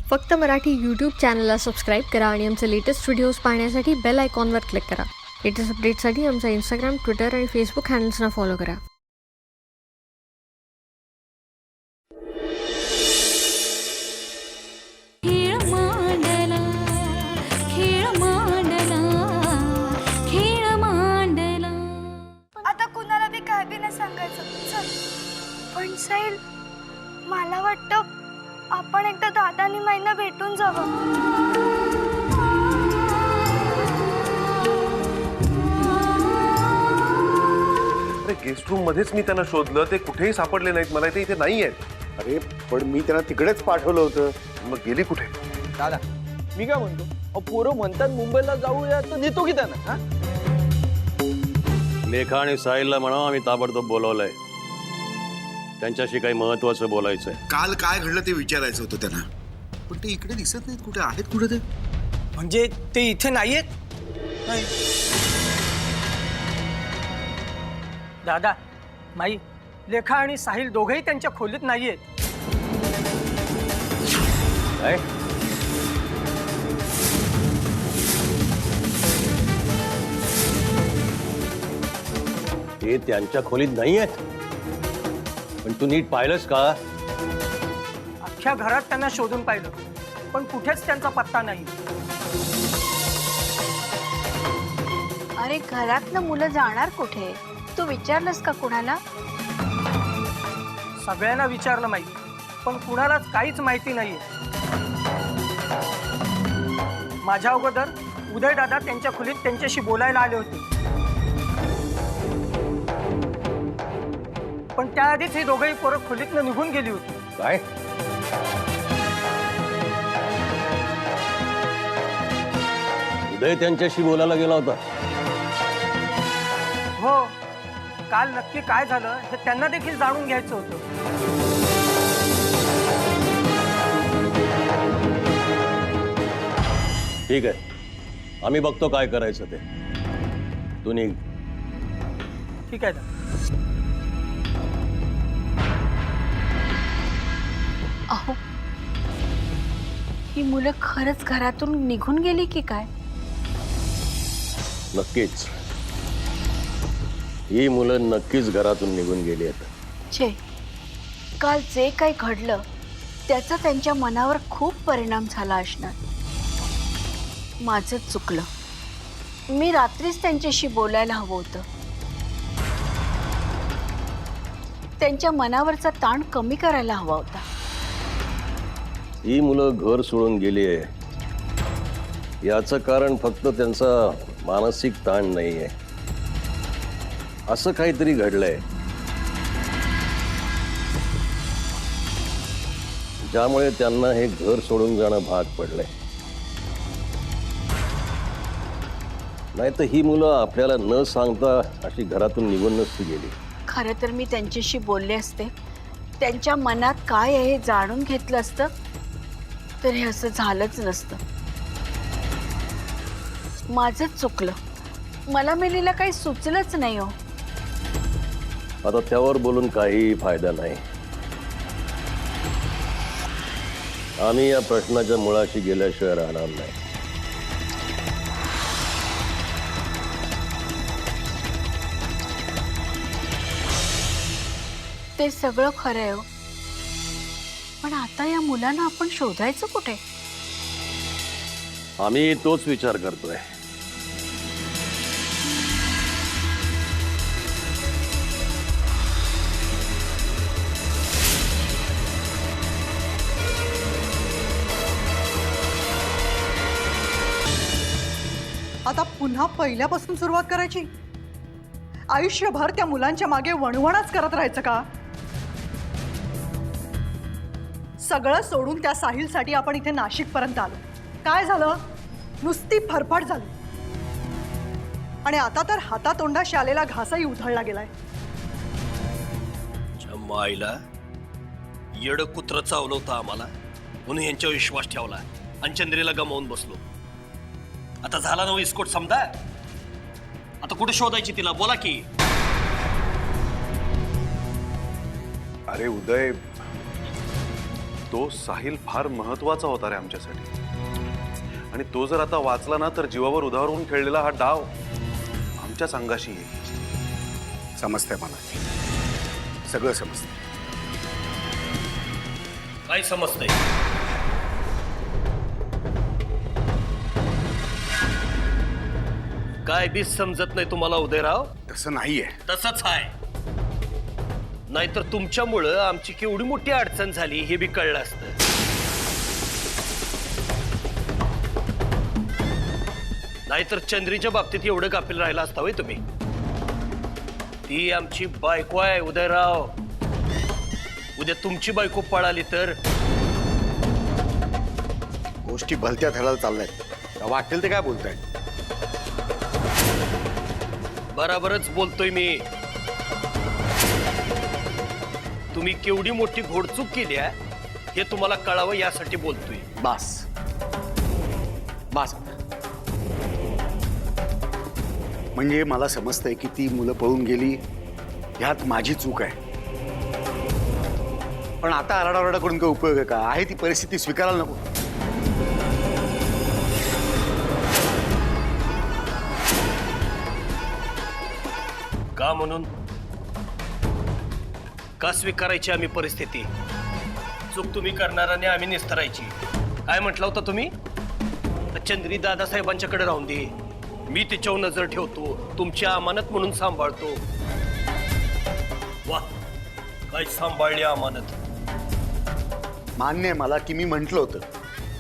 फक्त मराठी यूट्यूब चॅनलला सबस्क्राईब करा आणि आमचे लेटेस्ट व्हिडिओज पाहण्यासाठी बेल आयकॉनवर क्लिक करा. लेटेस्ट अपडेट्ससाठी आमचा इंस्टाग्राम, ट्विटर आणि फेसबुक हँडल्सना फॉलो करा. आता कुणाला बी काय बी नाही सांगायचं. चल. पण साहिल, मला वाटतं आपण एकदा दादा आणि माईंना भेटून जावं. अरे गेस्ट रूम मध्येच मी त्यांना शोधलं, ते कुठेही सापडले नाहीत. मला ते इथे नाही आहेत. अरे पण मी त्यांना तिकडेच पाठवलं होतं. मग गेली कुठे? दादा मी काय म्हणतो, पोरं म्हणतात मुंबईला जाऊया तर नेतो की त्यांना. लेखा आणि साहिलला म्हणा आम्ही ताबडतोब बोलवलंय. त्यांच्याशी काही महत्वाचं बोलायचंय. काल काय घडलं ते विचारायचं होतं त्यांना, पण ते इकडे दिसत नाहीत. कुठे आहेत कुठे ते? म्हणजे ते इथे नाहीयेत. दादा, माई, लेखा आणि साहिल दोघेही त्यांच्या खोलीत नाहीयेत. काय? ते त्यांच्या खोलीत नाही आहेत. पण तू नीट पाहिलंस का? अख्ख्या घरात त्यांना शोधून पाहिलं, पण कुठेच त्यांचा पत्ता नाही. अरे घरातनं मुलं जाणार कुठे? तू विचारलंस का कुणाला? सगळ्यांना विचारलं माहिती, पण कुणालाच काहीच माहिती नाहीये. माझ्या अगोदर उदय दादा त्यांच्या खोलीत त्यांच्याशी बोलायला आले होते, पण त्याआधीच ही दोघंही पोरं खोलीतनं निघून गेली होती. काय? उदय त्यांच्याशी बोलायला गेला होता? हो, काल नक्की काय झालं हे त्यांना देखील जाणून घ्यायचं होतं. ठीक आहे, आम्ही बघतो काय करायचं ते. तू निघ. ठीक आहे दादा. अहो, ही मुलं खरंच घरातून निघून गेली की काय? नक्कीच ही मुलं नक्कीच घरातून निघून गेली आहेत. छे, काल जे काही घडलं त्याचा त्यांच्या मनावर खूप परिणाम झाला असणार. माझं चुकलं. मी रात्रीच त्यांच्याशी बोलायला हवं होतं. त्यांच्या मनावरचा ताण कमी करायला हवा होता. ही मुलं घर सोडून गेली आहे याचं कारण फक्त त्यांचा मानसिक ताण नाही आहे. असं काहीतरी घडलंय ज्यामुळे त्यांना हे घर सोडून जाणं भाग पडलंय. नाही तर ही मुलं आपल्याला न सांगता अशी घरातून निघून नसती गेली. खरं तर मी त्यांच्याशी बोलले असते, त्यांच्या मनात काय आहे हे जाणून घेतलं असतं तर हे असं झालंच नसतं. माझंच चुकलं. मला मेलीला काही सुचलंच नाही. हो, आता त्यावर बोलून काही फायदा नाही. आम्ही या प्रश्नाच्या मुळाशी गेल्याशिवाय राहणार नाही. ते सगळं खरं आहे. हो, पण आता या मुलांना आपण शोधायचं कुठे? आम्ही तोच विचार करतोय. आता पुन्हा पहिल्यापासून सुरुवात करायची? आयुष्यभर त्या मुलांच्या मागे वणवणच करत राहायचं का? सगळं सोडून त्या साहिलसाठी आपण इथे नाशिक पर्यंत आलो. काय झालं? नुसती फरफड झाली. आणि आता तर हातातोंडाशी आलेला घासही उधळला गेलाय. माईला येड कुत्र चावलं होतं आम्हाला म्हणून यांच्यावर विश्वास ठेवला आणि चंद्रीला गमावून बसलो. आता झाला ना विस्कोट समजा. आता कुठे शोधायची तिला? बोला की. अरे उदय, तो साहिल फार महत्वाचा होता रे आमच्यासाठी. आणि तो जर आता वाचला ना तर जीवावर उधार होऊन खेळलेला हा डाव आमच्याच अंगाशी येईल. समजतंय मला, सगळं समजतंय. काय समजतंय? काय बी समजत नाही तुम्हाला उदयराव? तसं नाहीये. तसंच आहे. नाहीतर तुमच्यामुळं आमची केवढी मोठी अडचण झाली हे बी कळलं असतं. नाहीतर चंद्रीच्या बाबतीत एवढं गाफील राहिला असता होय तुम्ही? ती आमची बायको आहे उदयराव. उद्या तुमची बायको पळाली तर? गोष्टी भलत्या थराला चालल्यात. वाटेल ते काय बोलताय? बराबरच बोलतोय मी. तुम्ही केवढी मोठी घोडचूक केली आहे हे तुम्हाला कळावं यासाठी बोलतोय. बास बास. म्हणजे मला समजतंय की ती मुलं पळून गेली, ह्यात माझी चूक आहे. पण आता आरडाओरडा करून काय उपयोग आहे का? आहे ती परिस्थिती स्वीकारायला नको? का म्हणून? का स्वीकारायची आम्ही परिस्थिती? चूक तुम्ही करणार आणि आम्ही निस्तरायची. काय म्हटलं होतं तुम्ही? चंद्री दादासाहेबांच्याकडे राहून दे, मी तिच्यावर नजर ठेवतो, तुमची अमानत म्हणून सांभाळतो. वा, काय सांभाळली अमानत. मान्य आहे मला की मी म्हंटल होतं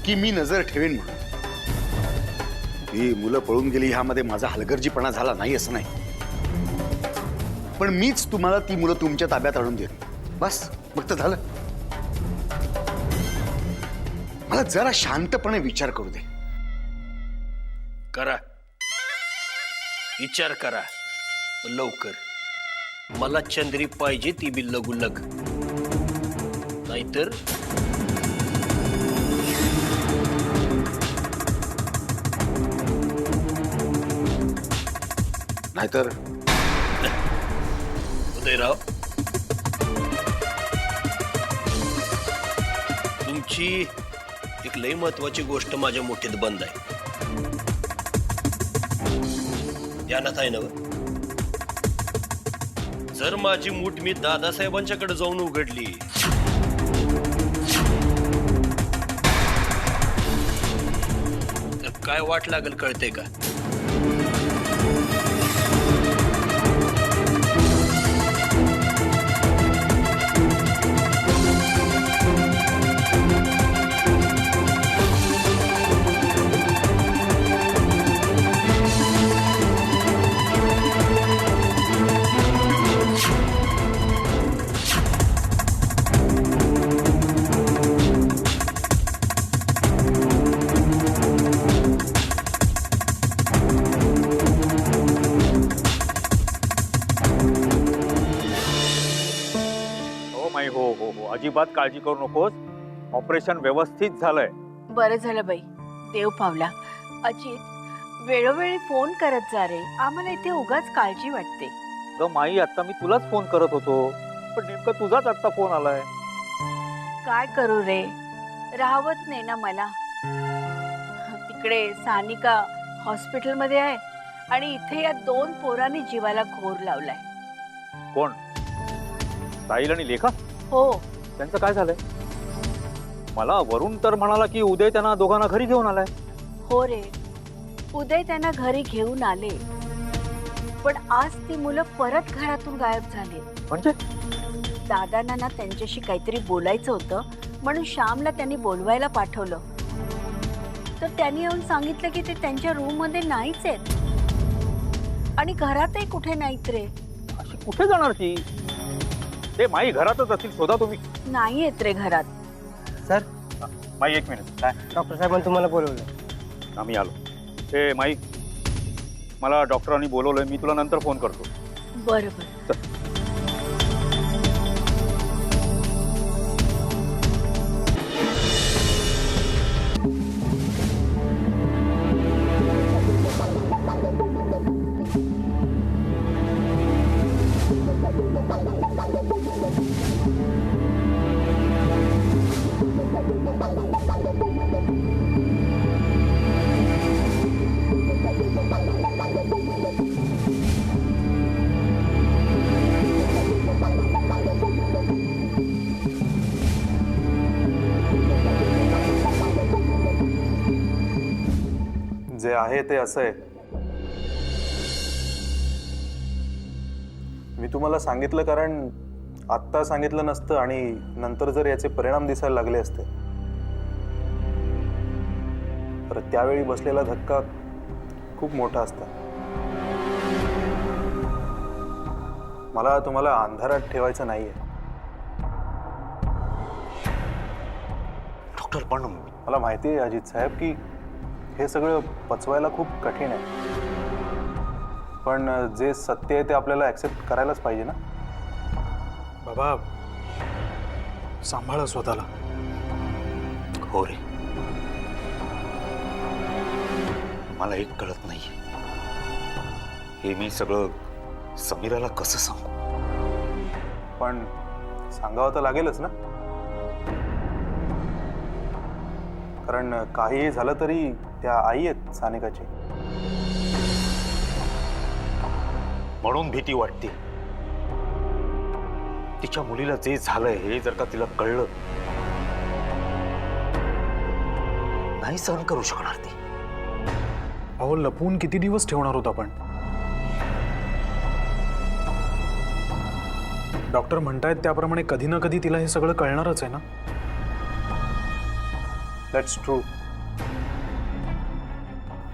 की मी नजर ठेवेन म्हणून. ही मुलं पळून गेली ह्यामध्ये माझा हलगर्जीपणा झाला नाही असं नाही. पण मीच तुम्हाला ती मुलं तुमच्या ताब्यात आणून देईन. बस, मग तर झालं. मला जरा शांतपणे विचार करू दे. करा, विचार करा, पण लवकर. मला चंद्री पाहिजे, ती बी लगुलग. नाहीतर नाहीतर उदयराव, तुमची एक लई महत्वाची गोष्ट माझ्या मुठीत बंद आहे. ध्यानात आहे ना? जर माझी मूठ मी दादासाहेबांच्याकडे जाऊन उघडली तर काय वाट लागेल कळते का? अजिबात काळजी करू नकोस. ऑपरेशन व्यवस्थित झालंय. बरं झालं बाई, देव पावला. अजित, वेळोवेळी फोन करत जा रे, आम्हाला इथे उगाच काळजी वाटते. ग माई, आता मी तुलाच फोन करत होतो, पण नेमकं तुझाच आता फोन आलाय. काय करू रे, राहवत नाही ना मला. तिकडे सानिका हॉस्पिटलमध्ये आहे आणि इथे या 2 पोरांनी जीवाला घोर लावलाय. कोण? साहिल आणि लेखा? हो. त्यांचं काय झालंय? मला वरुण तर म्हणाला की उदय त्यांना दोघांना घरी घेऊन आलाय. हो रे, उदय त्यांना घरी घेऊन आले, पण आज ती मुलं परत घरातून गायब झाली. म्हणजे? दादांना ना त्यांच्याशी काहीतरी बोलायचं होतं म्हणून श्यामला त्यांनी बोलवायला पाठवलं. तर त्यांनी येऊन सांगितलं की ते त्यांच्या रूम मध्ये नाहीच आहेत आणि घरातही कुठे नाहीत रे. अशी कुठे जाणार ती? ते माई घरातच असतील, शोधा तुम्ही. नाही येत रे घरात. सर, माई 1 मिनिट. काय? डॉक्टर साहेबांनी तुम्हाला बोलवलं. आम्ही आलो. हे माई, मला डॉक्टरांनी बोलवलंय, मी तुला नंतर फोन करतो. बरं बरं. जे आहे ते असं आहे. मी तुम्हाला सांगितलं कारण आत्ता सांगितलं नसतं आणि नंतर जर याचे परिणाम दिसायला लागले असते तर त्यावेळी बसलेला धक्का खूप मोठा असता. मला तुम्हाला अंधारात ठेवायचं नाहीये. डॉक्टर पण मला माहिती आहे अजित साहेब की हे सगळं पचवायला खूप कठीण आहे, पण जे सत्य आहे ते आपल्याला ऍक्सेप्ट करायलाच पाहिजे ना. बाबा सांभाळा स्वतःला. हो रे, मला एक कळत नाहीये हे मी सगळं समीराला कसं सांगू. पण सांगावं तर लागेलच ना, कारण काहीही झालं तरी त्या आई आहेत सानिकाची. म्हणून भीती वाटते. तिच्या मुलीला जे झालंय हे जर का तिला कळलं, नाही सहन करू शकणार ती. अहो लपवून किती दिवस ठेवणार होता आपण. डॉक्टर म्हणतायत त्याप्रमाणे कधी ना कधी तिला हे सगळं कळणारच आहे ना. That's true.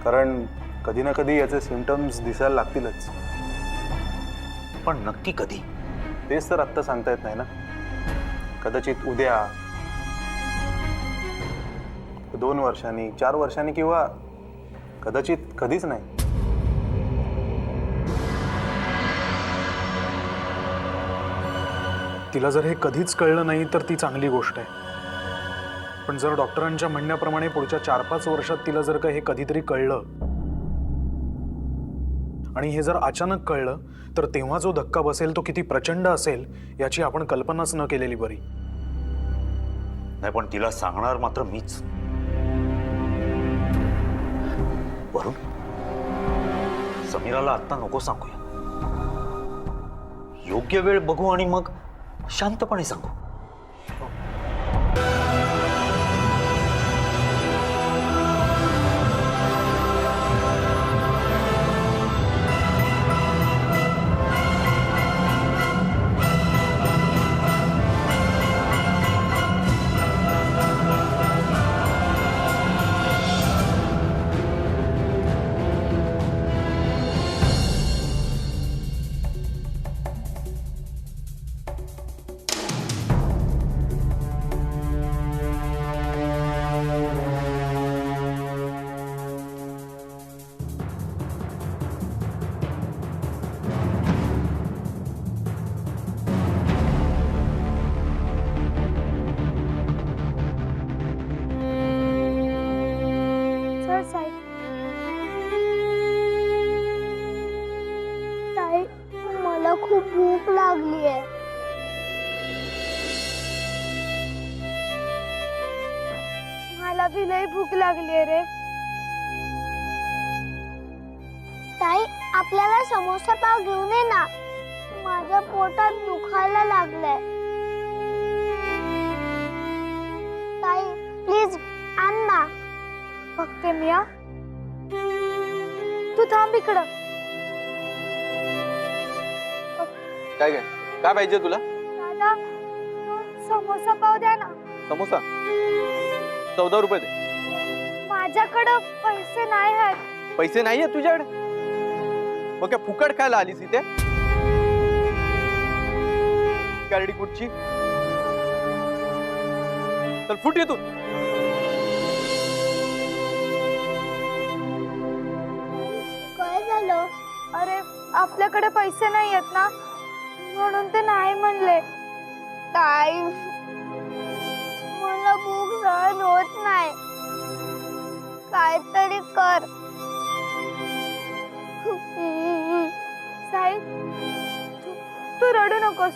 कारण कधी ना कधी याचे सिम्पटम्स दिसायला लागतीलच. पण नक्की कधी तेच तर आत्ता सांगता येत नाही ना. कदाचित उद्या, 2 वर्षांनी, 4 वर्षांनी, किंवा कदाचित कधीच नाही. तिला जर हे कधीच कळलं नाही तर ती चांगली गोष्ट आहे. पण जर डॉक्टरांच्या म्हणण्याप्रमाणे पुढच्या 4-5 वर्षात तिला जर का हे कधीतरी कळलं आणि हे जर अचानक कळलं तर तेव्हा जो धक्का बसेल तो किती प्रचंड असेल याची आपण कल्पनाच न केलेली बरी. नाही, पण तिला सांगणार मात्र मीच. वरुण, समीराला आत्ता नको सांगूया. योग्य वेळ बघू आणि मग शांतपणे सांगू. चल साई. ताई, मला खूप भूक लागली आहे. मला बी लई भूक लागली आहे रे. ताई, आपल्याला समोसा पाव घेऊन ये ना. माझ्या पोटात दुखायला लागलंय. ताई प्लीज आण ना. बघते मी. तू थांब इकडं. काय काय काय पाहिजे तुला? दादा, समोसा पाव द्या ना. समोसा 14 रुपये दे. माझ्याकडं पैसे नाही आहेत. पैसे नाहीये तुझ्याकडे? मग काय फुकट खायला आलीस इथे? गाडी कुठची? चल फुट येतो. काय झालं? अरे आपल्याकडे पैसे नाही आहेत ना, म्हणून ते नाही म्हणले. ताई, मला भूक सहन होत नाही. काहीतरी कर. साई, तू रडू नकोस.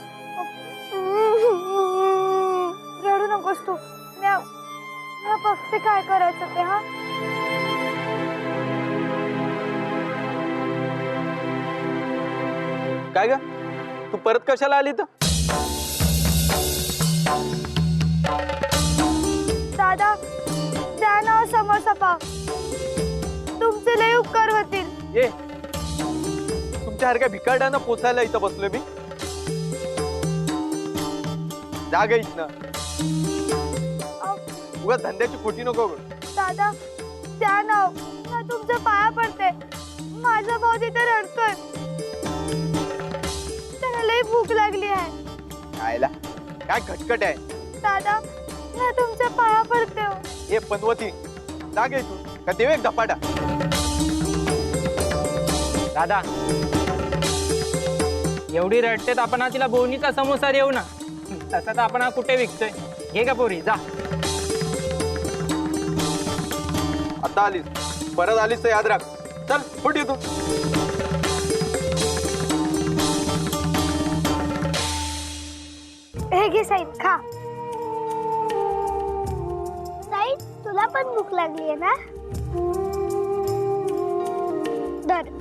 रडू नकोस तू. मी बघते काय करायचं ते. हा, काय ग तू परत कशाला आली तर? दादा द्या ना समोसा पाव. तुम्ही तुमचे लय उपकार होतील. ये तुमच्यासारख्या भिकारड्यांना पोचायला इथं बसलोय मी. जागा इथनं उगा धंद्याची खोटी नको करू. दादा त्या नाव ना तुमच्या पाया पडते. माझा भाऊ तिथे रडतोय. त्याला लय भूक लागली आहे. खायला काय खटखट आहे. दादा ना तुमच्या पाया पडते हो. हे पनवती जागा इथून का देऊ एक धपाटा. दादा एवढी रडते तर आपण तिला बोनीचा समोसा देऊ ना. तसा तर आपण कुठे विकतोय. घे का पोरी जा. आता आलीस परत आलीस तर याद राख. चल फुट येतो. हे घे साईद खा. साईद तुला पण भूक लागली आहे ना. धर.